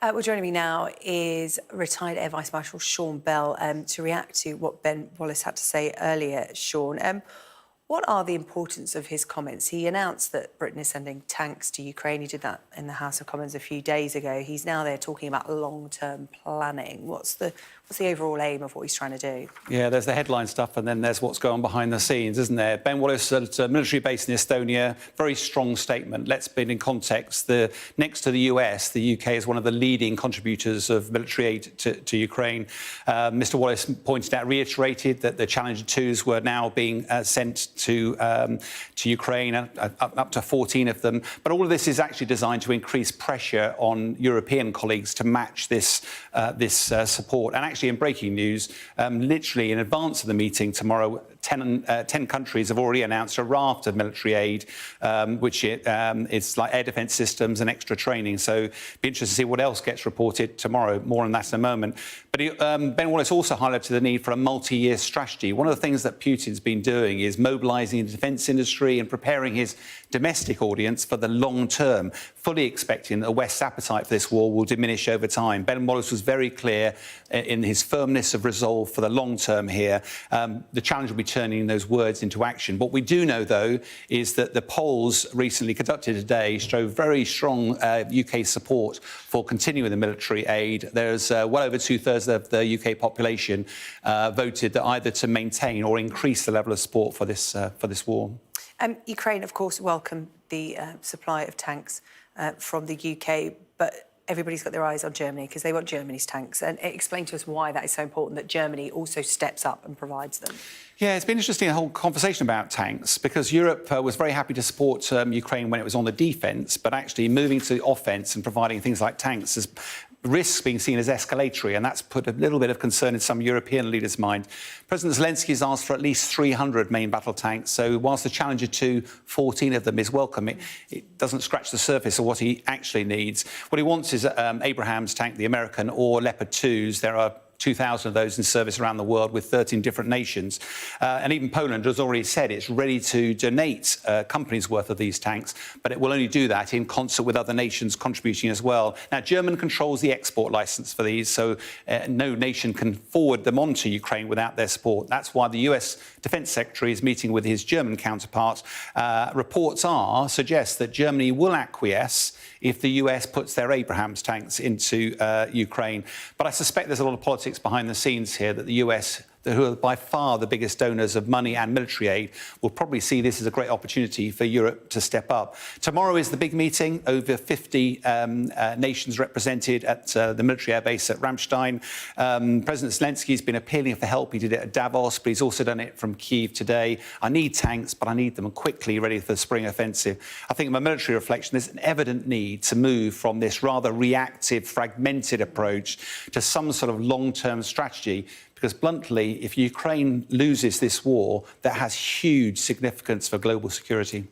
Well, joining me now is retired Air Vice-Marshal Sean Bell to react to what Ben Wallace had to say earlier. Sean, what are the importance of his comments? He announced that Britain is sending tanks to Ukraine. He did that in the House of Commons a few days ago. He's now there talking about long-term planning. What's the overall aim of what he's trying to do? Yeah, there's the headline stuff and then there's what's going on behind the scenes, isn't there? Ben Wallace at a military base in Estonia, very strong statement. Let's put it in context. Next to the US, the UK is one of the leading contributors of military aid to Ukraine. Mr Wallace pointed out, reiterated that the Challenger 2s were now being sent to Ukraine, up to 14 of them. But all of this is actually designed to increase pressure on European colleagues to match this support. And actually, in breaking news, literally in advance of the meeting tomorrow, 10 countries have already announced a raft of military aid, which it's like air defence systems and extra training. So be interested to see what else gets reported tomorrow. More on that in a moment. But Ben Wallace also highlighted the need for a multi-year strategy. One of the things that Putin's been doing is mobilising the defence industry and preparing his domestic audience for the long term, fully expecting that the West's appetite for this war will diminish over time. Ben Wallace was very clear in his firmness of resolve for the long term here. The challenge will be turning those words into action. What we do know, though, is that the polls recently conducted today show very strong UK support for continuing the military aid. There's well over 2/3 of the UK population voted that either to maintain or increase the level of support for this war. Ukraine, of course, welcomed the supply of tanks from the UK, but everybody's got their eyes on Germany because they want Germany's tanks. And explain to us why that is so important that Germany also steps up and provides them. Yeah, it's been interesting, the whole conversation about tanks, because Europe was very happy to support Ukraine when it was on the defence, but actually moving to the offence and providing things like tanks has risks being seen as escalatory, and that's put a little bit of concern in some European leaders' mind. President Zelensky has asked for at least 300 main battle tanks, so whilst the Challenger 2, 14 of them is welcome, it doesn't scratch the surface of what he actually needs. What he wants is Abraham's tank, the American, or Leopard 2s. There are 2,000 of those in service around the world with 13 different nations. And even Poland has already said it's ready to donate a company's worth of these tanks, but it will only do that in concert with other nations contributing as well. Now, Germany controls the export licence for these, so no nation can forward them on to Ukraine without their support. That's why the US Defence Secretary is meeting with his German counterpart. Reports suggest that Germany will acquiesce if the US puts their Abrams tanks into Ukraine. But I suspect there's a lot of politics behind the scenes here, that the US, who are by far the biggest donors of money and military aid, will probably see this as a great opportunity for Europe to step up. Tomorrow is the big meeting, over 50 nations represented at the military air base at Ramstein. President Zelensky's been appealing for help. He did it at Davos, but he's also done it from Kyiv today. I need tanks, but I need them quickly, ready for the spring offensive. I think, in my military reflection, there's an evident need to move from this rather reactive, fragmented approach to some sort of long-term strategy. Because, bluntly, if Ukraine loses this war, that has huge significance for global security.